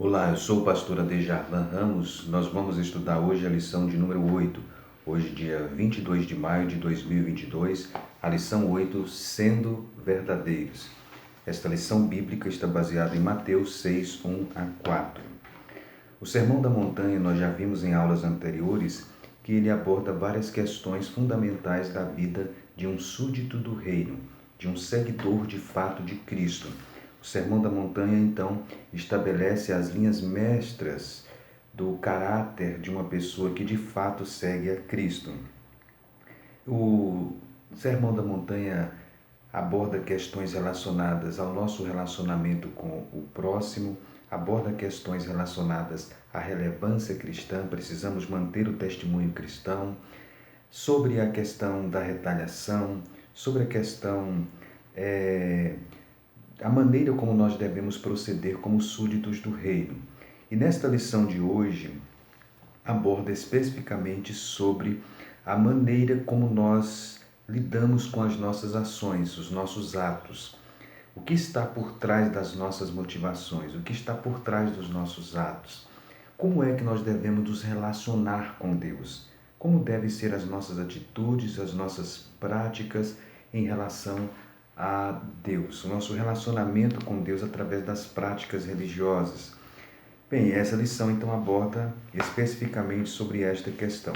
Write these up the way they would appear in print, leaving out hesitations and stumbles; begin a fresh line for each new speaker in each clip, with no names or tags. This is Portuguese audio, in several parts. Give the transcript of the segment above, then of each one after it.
Olá, eu sou o pastor Adejarlan Ramos. Nós vamos estudar hoje a lição de número 8. Hoje, dia 22 de maio de 2022, a lição 8, Sendo Verdadeiros. Esta lição bíblica está baseada em Mateus 6, 1 a 4. O Sermão da Montanha nós já vimos em aulas anteriores que ele aborda várias questões fundamentais da vida de um súdito do reino, de um seguidor de fato de Cristo. O Sermão da Montanha, então, estabelece as linhas mestras do caráter de uma pessoa que de fato segue a Cristo. O Sermão da Montanha aborda questões relacionadas ao nosso relacionamento com o próximo, aborda questões relacionadas à relevância cristã, precisamos manter o testemunho cristão, sobre a questão da retaliação, sobre a questão a maneira como nós devemos proceder como súditos do reino. E nesta lição de hoje, aborda especificamente sobre a maneira como nós lidamos com as nossas ações, os nossos atos. O que está por trás das nossas motivações? O que está por trás dos nossos atos? Como é que nós devemos nos relacionar com Deus? Como devem ser as nossas atitudes, as nossas práticas em relação a Deus, o nosso relacionamento com Deus através das práticas religiosas. Bem, essa lição então aborda especificamente sobre esta questão.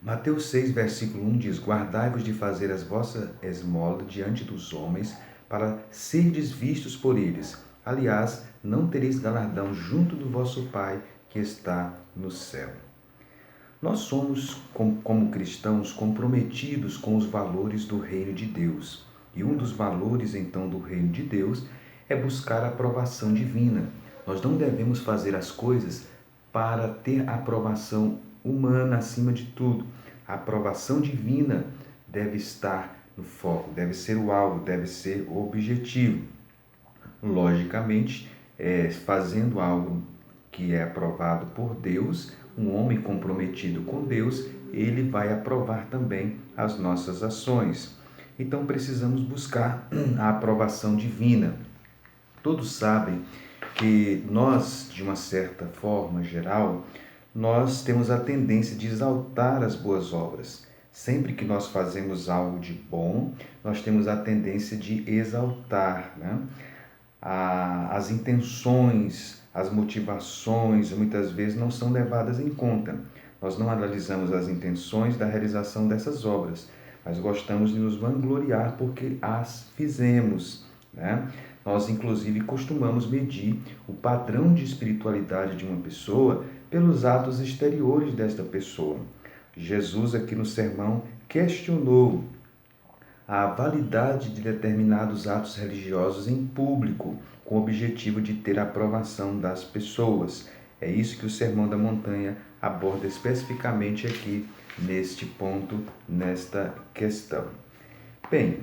Mateus 6, versículo 1 diz: Guardai-vos de fazer as vossas esmolas diante dos homens, para serdes vistos por eles. Aliás, não tereis galardão junto do vosso Pai que está no céu. Nós somos, como cristãos, comprometidos com os valores do reino de Deus. E um dos valores, então, do reino de Deus é buscar a aprovação divina. Nós não devemos fazer as coisas para ter a aprovação humana acima de tudo. A aprovação divina deve estar no foco, deve ser o alvo, deve ser o objetivo. Logicamente, fazendo algo que é aprovado por Deus, um homem comprometido com Deus, ele vai aprovar também as nossas ações. Então precisamos buscar a aprovação divina. Todos sabem que nós, de uma certa forma geral, nós temos a tendência de exaltar as boas obras. Sempre que nós fazemos algo de bom, nós temos a tendência de exaltar, né? As intenções, as motivações, muitas vezes não são levadas em conta. Nós não analisamos as intenções da realização dessas obras, mas gostamos de nos vangloriar porque as fizemos, né? Nós, inclusive, costumamos medir o padrão de espiritualidade de uma pessoa pelos atos exteriores desta pessoa. Jesus, aqui no sermão, questionou a validade de determinados atos religiosos em público, com o objetivo de ter a aprovação das pessoas. É isso que o Sermão da Montanha aborda especificamente aqui neste ponto, nesta questão. Bem,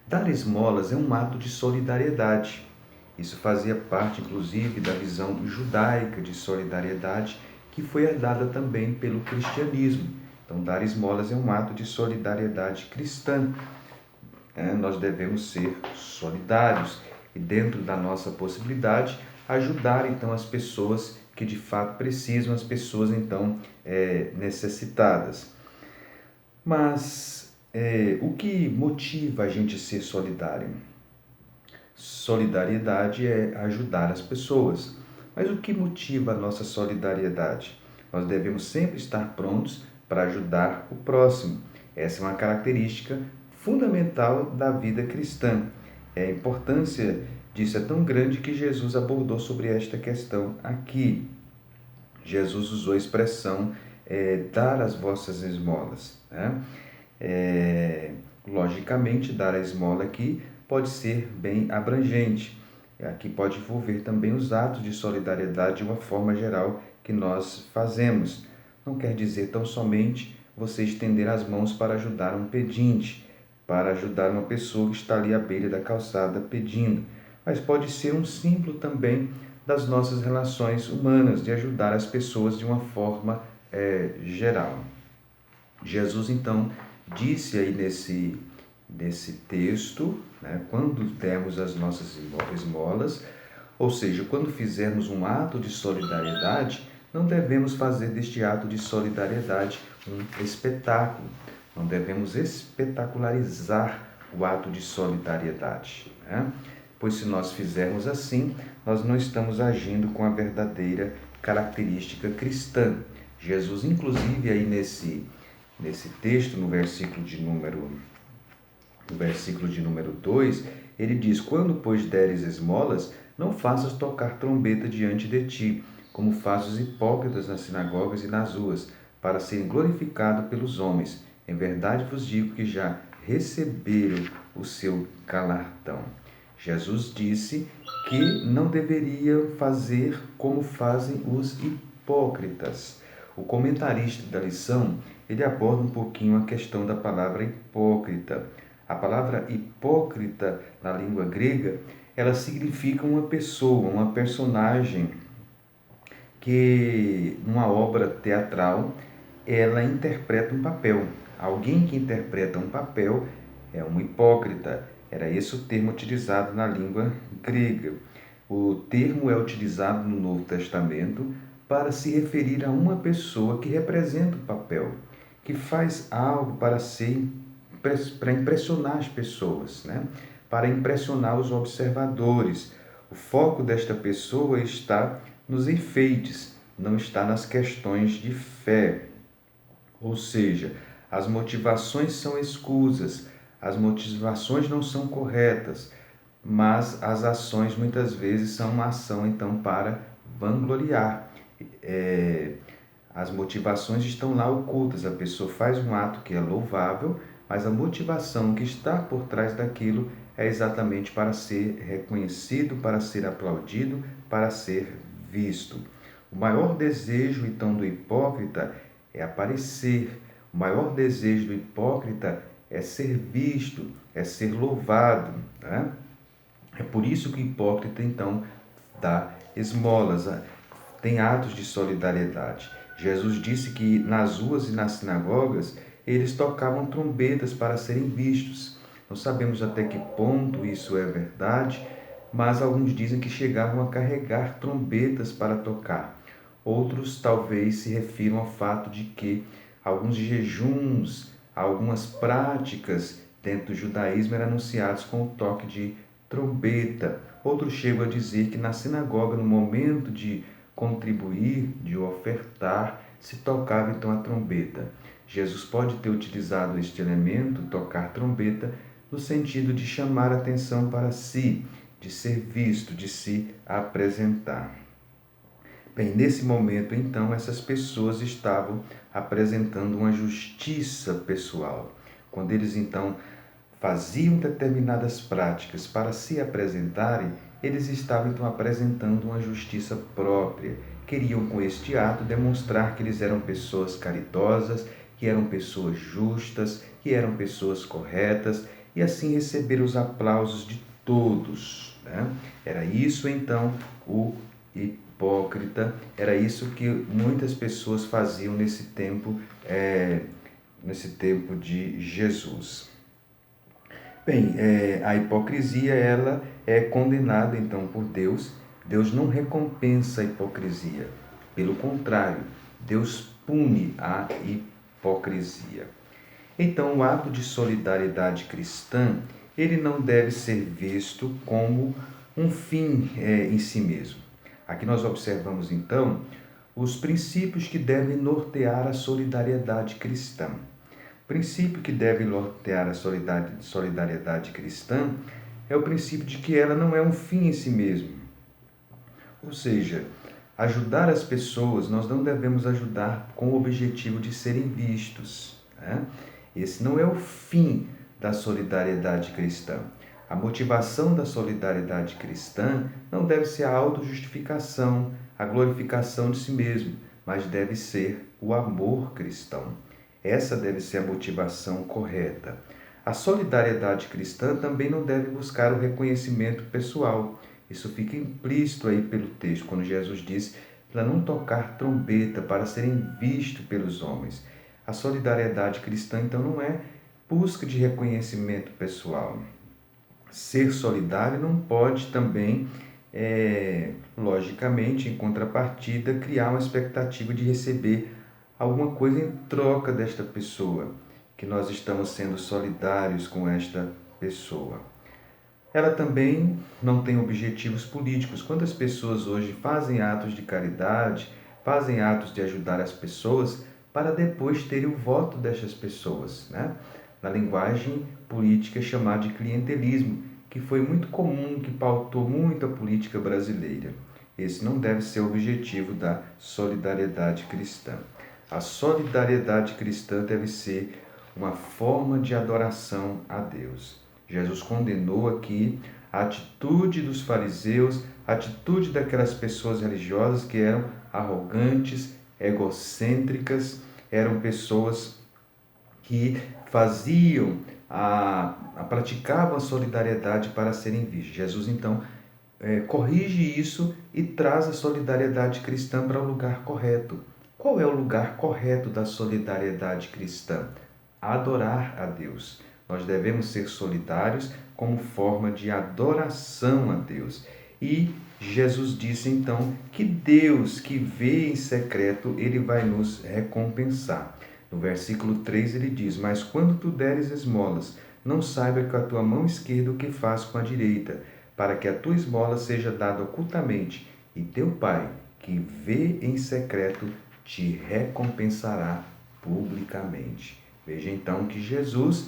dar esmolas é um ato de solidariedade. Isso fazia parte, inclusive, da visão judaica de solidariedade, que foi herdada também pelo cristianismo. Então, dar esmolas é um ato de solidariedade cristã. Nós devemos ser solidários e, dentro da nossa possibilidade, ajudar, então, as pessoas que de fato precisam, as pessoas, então, necessitadas. Mas o que motiva a gente a ser solidário? Solidariedade é ajudar as pessoas. Mas o que motiva a nossa solidariedade? Nós devemos sempre estar prontos para ajudar o próximo. Essa é uma característica fundamental da vida cristã. A importância disso é tão grande que Jesus abordou sobre esta questão aqui. Jesus usou a expressão dar as vossas esmolas, né? Logicamente, dar a esmola aqui pode ser bem abrangente. Aqui pode envolver também os atos de solidariedade de uma forma geral que nós fazemos. Não quer dizer tão somente você estender as mãos para ajudar um pedinte, para ajudar uma pessoa que está ali à beira da calçada pedindo, mas pode ser um símbolo também das nossas relações humanas, de ajudar as pessoas de uma forma geral. Jesus, então, disse aí nesse texto, né, quando demos as nossas esmolas, Ou seja, quando fizermos um ato de solidariedade, não devemos fazer deste ato de solidariedade um espetáculo. Não devemos espetacularizar o ato de solidariedade, né? Pois se nós fizermos assim, nós não estamos agindo com a verdadeira característica cristã. Jesus, inclusive, aí nesse texto, no versículo de número 2, ele diz: quando, pois, deres esmolas, não faças tocar trombeta diante de ti, como fazem os hipócritas nas sinagogas e nas ruas, para serem glorificados pelos homens. Em verdade vos digo que já receberam o seu galardão. Jesus disse que não deveria fazer como fazem os hipócritas. O comentarista da lição, ele aborda um pouquinho a questão da palavra hipócrita. A palavra hipócrita, na língua grega, ela significa uma pessoa, uma personagem que, numa obra teatral, ela interpreta um papel. Alguém que interpreta um papel é um hipócrita. Era esse o termo utilizado na língua grega. O termo é utilizado no Novo Testamento para se referir a uma pessoa que representa o papel, que faz algo para impressionar as pessoas, né? Para impressionar os observadores. O foco desta pessoa está nos enfeites, não está nas questões de fé. Ou seja, as motivações são escusas, as motivações não são corretas, mas as ações muitas vezes são uma ação então para vangloriar. As motivações estão lá ocultas, a pessoa faz um ato que é louvável, mas a motivação que está por trás daquilo é exatamente para ser reconhecido, para ser aplaudido, para ser visto. O maior desejo então do hipócrita é aparecer. O maior desejo do hipócrita é ser visto, é ser louvado, né? É por isso que o hipócrita, então, dá esmolas, tem atos de solidariedade. Jesus disse que nas ruas e nas sinagogas eles tocavam trombetas para serem vistos. Não sabemos até que ponto isso é verdade, mas alguns dizem que chegavam a carregar trombetas para tocar. Outros talvez se refiram ao fato de que alguns jejuns, algumas práticas dentro do judaísmo eram anunciados com o toque de trombeta. Outros chegam a dizer que na sinagoga, no momento de contribuir, de ofertar, se tocava então a trombeta. Jesus pode ter utilizado este elemento, tocar trombeta, no sentido de chamar a atenção para si, de ser visto, de se apresentar. Bem, nesse momento, então, essas pessoas estavam apresentando uma justiça pessoal. Quando eles, então, faziam determinadas práticas para se apresentarem, eles estavam, então, apresentando uma justiça própria. Queriam, com este ato, demonstrar que eles eram pessoas caritosas, que eram pessoas justas, que eram pessoas corretas, e assim receber os aplausos de todos, né? Era isso, então, o hipócrita, era isso que muitas pessoas faziam nesse tempo de Jesus. Bem, a hipocrisia, ela é condenada então por Deus. Deus não recompensa a hipocrisia. Pelo contrário, Deus pune a hipocrisia. Então, o ato de solidariedade cristã, ele não deve ser visto como um fim em si mesmo. Aqui nós observamos, então, os princípios que devem nortear a solidariedade cristã. O princípio que deve nortear a solidariedade cristã é o princípio de que ela não é um fim em si mesmo. Ou seja, ajudar as pessoas, nós não devemos ajudar com o objetivo de serem vistos, né? Esse não é o fim da solidariedade cristã. A motivação da solidariedade cristã não deve ser a autojustificação, a glorificação de si mesmo, mas deve ser o amor cristão. Essa deve ser a motivação correta. A solidariedade cristã também não deve buscar o reconhecimento pessoal. Isso fica implícito aí pelo texto, quando Jesus diz para não tocar trombeta, para serem vistos pelos homens. A solidariedade cristã, então, não é busca de reconhecimento pessoal. Ser solidário não pode também logicamente, em contrapartida, criar uma expectativa de receber alguma coisa em troca desta pessoa, que nós estamos sendo solidários com esta pessoa. Ela também não tem objetivos políticos. Quantas pessoas hoje fazem atos de caridade, fazem atos de ajudar as pessoas para depois terem o voto destas pessoas, né? Na linguagem política é chamado de clientelismo, que foi muito comum, que pautou muito a política brasileira. Esse não deve ser o objetivo da solidariedade cristã. A solidariedade cristã deve ser uma forma de adoração a Deus. Jesus condenou aqui a atitude dos fariseus, a atitude daquelas pessoas religiosas que eram arrogantes, egocêntricas, eram pessoas que praticavam a solidariedade para serem vistos. Jesus, então, corrige isso e traz a solidariedade cristã para o lugar correto. Qual é o lugar correto da solidariedade cristã? Adorar a Deus. Nós devemos ser solidários como forma de adoração a Deus. E Jesus disse então que Deus que vê em secreto, ele vai nos recompensar. No versículo 3 ele diz: mas quando tu deres esmolas, não saiba com a tua mão esquerda o que faz com a direita, para que a tua esmola seja dada ocultamente, e teu Pai, que vê em secreto, te recompensará publicamente. Veja então que Jesus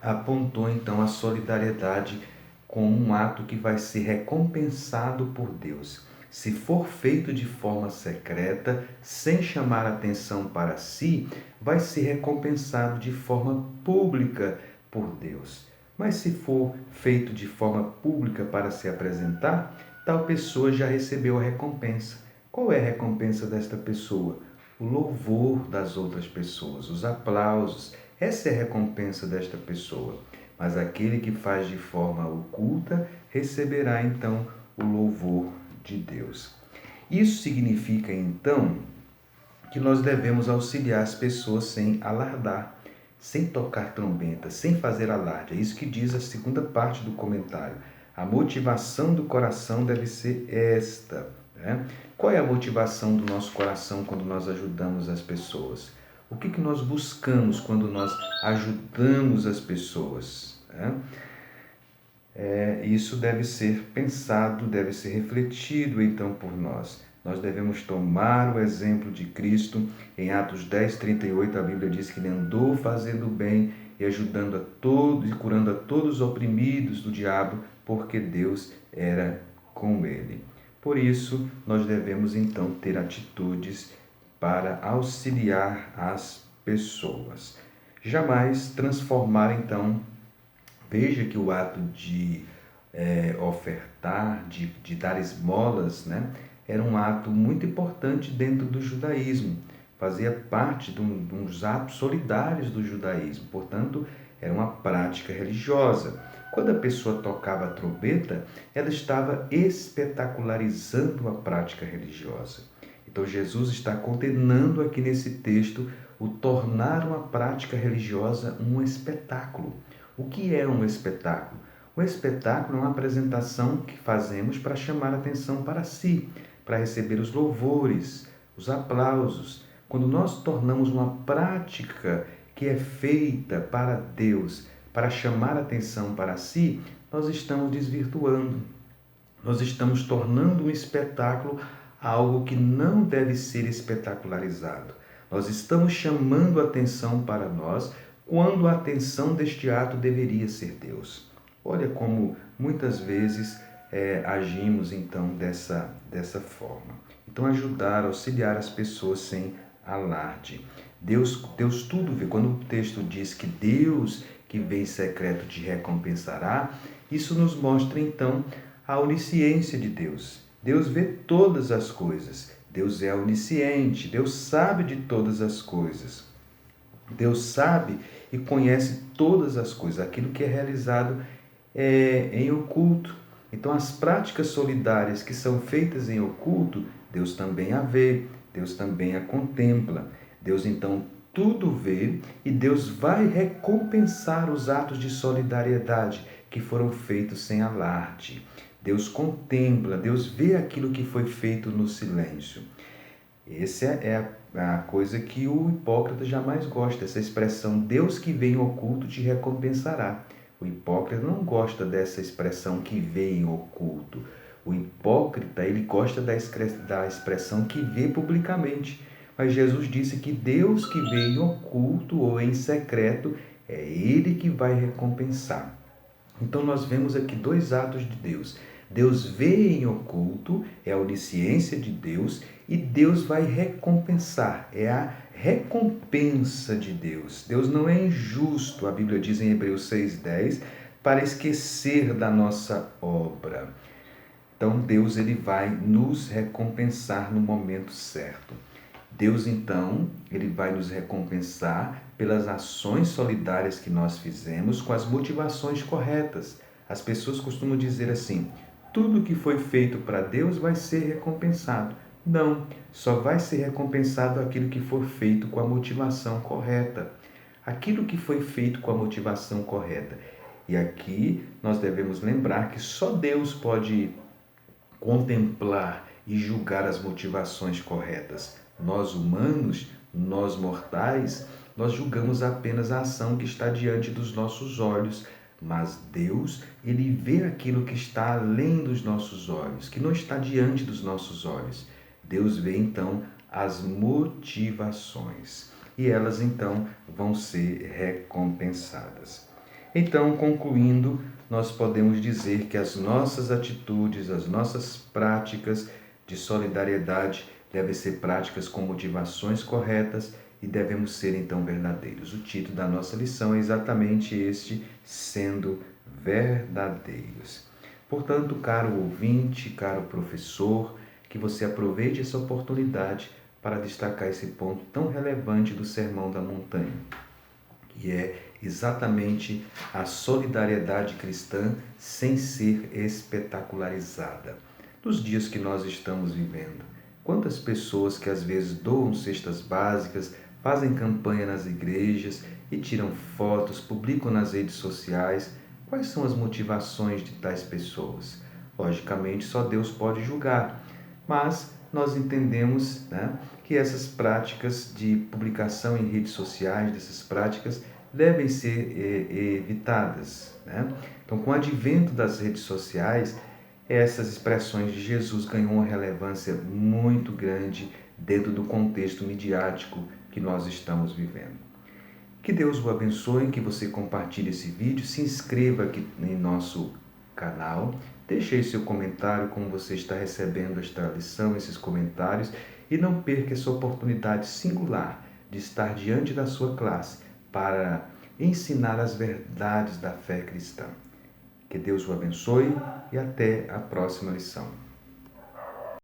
apontou então a solidariedade como um ato que vai ser recompensado por Deus. Se for feito de forma secreta, sem chamar atenção para si, vai ser recompensado de forma pública por Deus. Mas se for feito de forma pública para se apresentar, tal pessoa já recebeu a recompensa. Qual é a recompensa desta pessoa? O louvor das outras pessoas, os aplausos. Essa é a recompensa desta pessoa. Mas aquele que faz de forma oculta receberá então o louvor de Deus. Isso significa então que nós devemos auxiliar as pessoas sem alardar, sem tocar trombeta, sem fazer alarde. É isso que diz a segunda parte do comentário. A motivação do coração deve ser esta, né? Qual é a motivação do nosso coração quando nós ajudamos as pessoas? O que nós buscamos quando nós ajudamos as pessoas, né? Isso deve ser pensado, deve ser refletido então por nós. Nós devemos tomar o exemplo de Cristo. Em Atos 10:38, a Bíblia diz que ele andou fazendo bem e ajudando a todos e curando a todos os oprimidos do diabo, porque Deus era com ele. Por isso, nós devemos então ter atitudes para auxiliar as pessoas. Jamais transformar então. Veja que o ato de ofertar, de dar esmolas, né, era um ato muito importante dentro do judaísmo. Fazia parte de uns atos solidários do judaísmo. Portanto, era uma prática religiosa. Quando a pessoa tocava a trombeta, ela estava espetacularizando a prática religiosa. Então, Jesus está condenando aqui nesse texto o tornar uma prática religiosa um espetáculo. O que é um espetáculo? O espetáculo é uma apresentação que fazemos para chamar a atenção para si, para receber os louvores, os aplausos. Quando nós tornamos uma prática que é feita para Deus, para chamar a atenção para si, nós estamos desvirtuando. Nós estamos tornando um espetáculo algo que não deve ser espetacularizado. Nós estamos chamando a atenção para nós, quando a atenção deste ato deveria ser Deus. Olha como muitas vezes agimos então dessa forma. Então ajudar, auxiliar as pessoas sem alarde. Deus tudo vê. Quando o texto diz que Deus que vê em secreto te recompensará, isso nos mostra então a onisciência de Deus. Deus vê todas as coisas. Deus é onisciente. Deus sabe de todas as coisas. Deus sabe e conhece todas as coisas, aquilo que é realizado em oculto. Então, as práticas solidárias que são feitas em oculto, Deus também a vê, Deus também a contempla. Deus, então, tudo vê e Deus vai recompensar os atos de solidariedade que foram feitos sem alarde. Deus contempla, Deus vê aquilo que foi feito no silêncio. Essa é a coisa que o hipócrita jamais gosta, essa expressão, Deus que vem em oculto te recompensará. O hipócrita não gosta dessa expressão que vê em oculto. O hipócrita, ele gosta da expressão que vê publicamente. Mas Jesus disse que Deus que vê em oculto ou em secreto, é Ele que vai recompensar. Então nós vemos aqui dois atos de Deus. Deus vê em oculto, é a onisciência de Deus, e Deus vai recompensar, é a recompensa de Deus. Deus não é injusto, a Bíblia diz em Hebreus 6,10, para esquecer da nossa obra. Então Deus ele vai nos recompensar no momento certo. Deus então, ele vai nos recompensar pelas ações solidárias que nós fizemos com as motivações corretas. As pessoas costumam dizer assim: tudo que foi feito para Deus vai ser recompensado. Não, só vai ser recompensado aquilo que for feito com a motivação correta. Aquilo que foi feito com a motivação correta. E aqui nós devemos lembrar que só Deus pode contemplar e julgar as motivações corretas. Nós humanos, nós mortais, nós julgamos apenas a ação que está diante dos nossos olhos, mas Deus, ele vê aquilo que está além dos nossos olhos, que não está diante dos nossos olhos. Deus vê então as motivações e elas então vão ser recompensadas. Então, concluindo, nós podemos dizer que as nossas atitudes, as nossas práticas de solidariedade devem ser práticas com motivações corretas e devemos ser então verdadeiros. O título da nossa lição é exatamente este: sendo verdadeiros. Portanto, caro ouvinte, caro professor, que você aproveite essa oportunidade para destacar esse ponto tão relevante do Sermão da Montanha, que é exatamente a solidariedade cristã sem ser espetacularizada. Nos dias que nós estamos vivendo, quantas pessoas que às vezes doam cestas básicas, fazem campanha nas igrejas e tiram fotos, publicam nas redes sociais. Quais são as motivações de tais pessoas? Logicamente, só Deus pode julgar, mas nós entendemos, que essas práticas de publicação em redes sociais, dessas práticas, devem ser evitadas. Então, com o advento das redes sociais, essas expressões de Jesus ganham uma relevância muito grande dentro do contexto midiático que nós estamos vivendo. Que Deus o abençoe, que você compartilhe esse vídeo, se inscreva aqui em nosso canal, deixe aí seu comentário como você está recebendo esta lição, esses comentários, e não perca essa oportunidade singular de estar diante da sua classe para ensinar as verdades da fé cristã. Que Deus o abençoe e até a próxima lição.